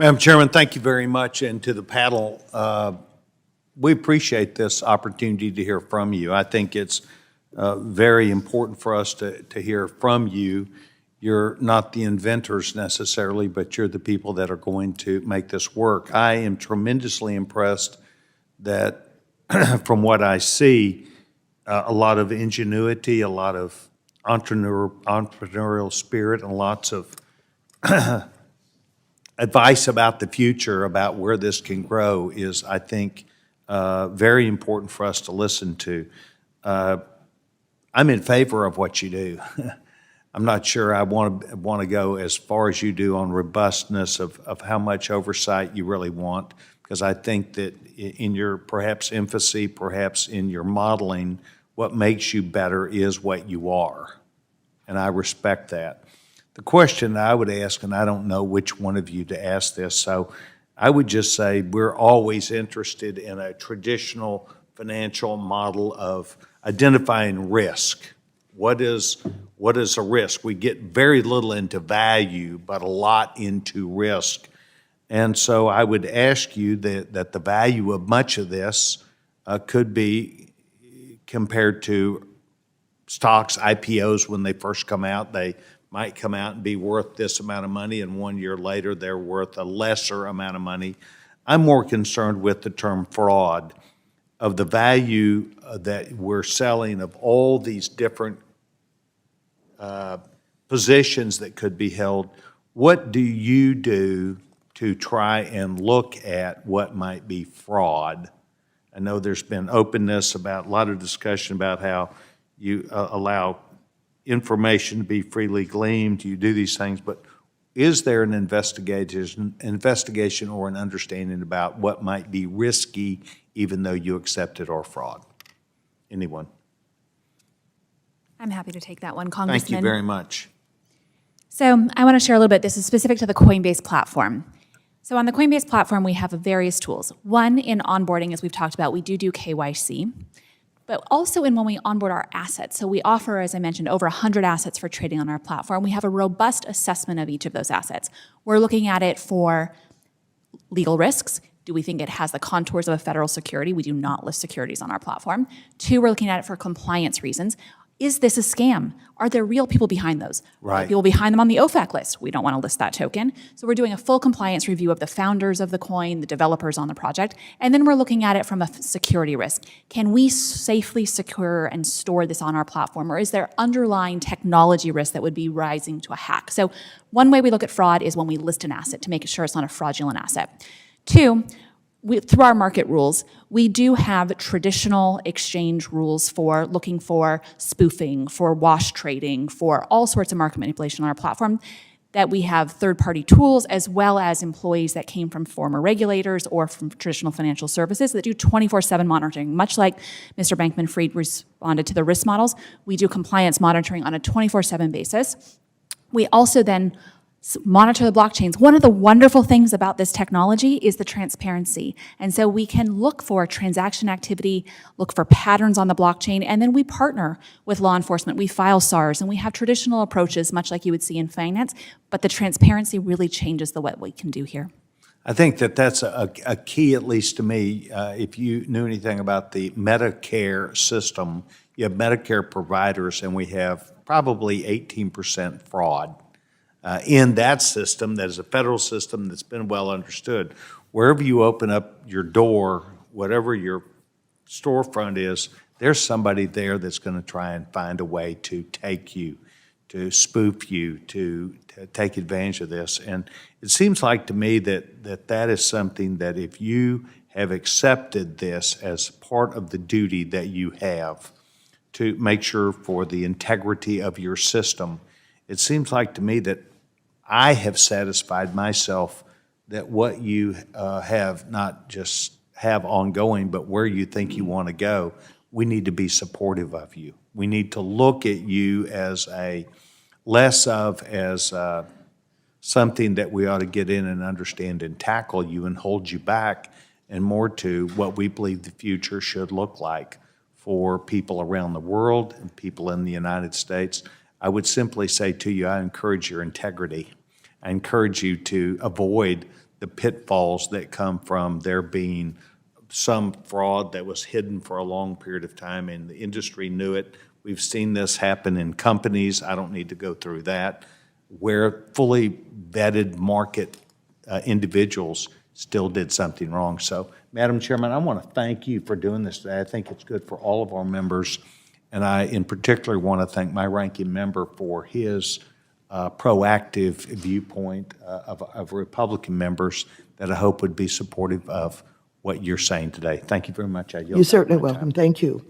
Madam Chairman, thank you very much, and to the panel, we appreciate this opportunity to hear from you. I think it's very important for us to hear from you. You're not the inventors necessarily, but you're the people that are going to make this work. I am tremendously impressed that from what I see, a lot of ingenuity, a lot of entrepreneurial spirit, and lots of advice about the future, about where this can grow is, I think, very important for us to listen to. I'm in favor of what you do. I'm not sure I want to go as far as you do on robustness of how much oversight you really want, because I think that in your perhaps infancy, perhaps in your modeling, what makes you better is what you are, and I respect that. The question I would ask, and I don't know which one of you to ask this, so I would just say we're always interested in a traditional financial model of identifying risk. What is a risk? We get very little into value, but a lot into risk. And so I would ask you that the value of much of this could be compared to stocks, IPOs when they first come out. They might come out and be worth this amount of money, and 1 year later they're worth a lesser amount of money. I'm more concerned with the term fraud, of the value that we're selling of all these different positions that could be held. What do you do to try and look at what might be fraud? I know there's been openness about, a lot of discussion about how you allow information to be freely gleaned, you do these things, but is there an investigation or an understanding about what might be risky even though you accept it, or fraud? Anyone? I'm happy to take that one, Congressman. Thank you very much. So I want to share a little bit. This is specific to the Coinbase platform. So on the Coinbase platform, we have various tools. One, in onboarding, as we've talked about, we do KYC, but also in when we onboard our assets. So we offer, as I mentioned, over 100 assets for trading on our platform. We have a robust assessment of each of those assets. We're looking at it for legal risks. Do we think it has the contours of a federal security? We do not list securities on our platform. 2, we're looking at it for compliance reasons. Is this a scam? Are there real people behind those? Right. Are people behind them on the OFAC list? We don't want to list that token. So we're doing a full compliance review of the founders of the coin, the developers on the project, and then we're looking at it from a security risk. Can we safely secure and store this on our platform, or is there underlying technology risk that would be rising to a hack? So one way we look at fraud is when we list an asset to make sure it's not a fraudulent asset. 2, through our market rules, we do have traditional exchange rules for looking for spoofing, for wash trading, for all sorts of market manipulation on our platform, that we have third-party tools as well as employees that came from former regulators or from traditional financial services that do 24/7 monitoring. Much like Mr. Bankman-Fried responded to the risk models, we do compliance monitoring on a 24/7 basis. We also then monitor the blockchains. One of the wonderful things about this technology is the transparency. And so we can look for transaction activity, look for patterns on the blockchain, and then we partner with law enforcement. We file SARs, and we have traditional approaches, much like you would see in finance, but the transparency really changes what we can do here. I think that's a key, at least to me. If you knew anything about the Medicare system, you have Medicare providers, and we have probably 18% fraud. In that system, that is a federal system that's been well understood. Wherever you open up your door, whatever your storefront is, there's somebody there that's going to try and find a way to take you, to spoof you, to take advantage of this. And it seems like to me that is something that if you have accepted this as part of the duty that you have to make sure for the integrity of your system, it seems like to me that I have satisfied myself that what you have not just have ongoing, but where you think you want to go, we need to be supportive of you. We need to look at you as something that we ought to get in and understand and tackle you and hold you back, and more to what we believe the future should look like for people around the world and people in the United States. I would simply say to you, I encourage your integrity. I encourage you to avoid the pitfalls that come from there being some fraud that was hidden for a long period of time, and the industry knew it. We've seen this happen in companies, I don't need to go through that, where fully vetted market individuals still did something wrong. So, Madam Chairman, I want to thank you for doing this today. I think it's good for all of our members, and I in particular want to thank my ranking member for his proactive viewpoint of Republican members that I hope would be supportive of what you're saying today. Thank you very much. I yield You're certainly my time. welcome. Thank you.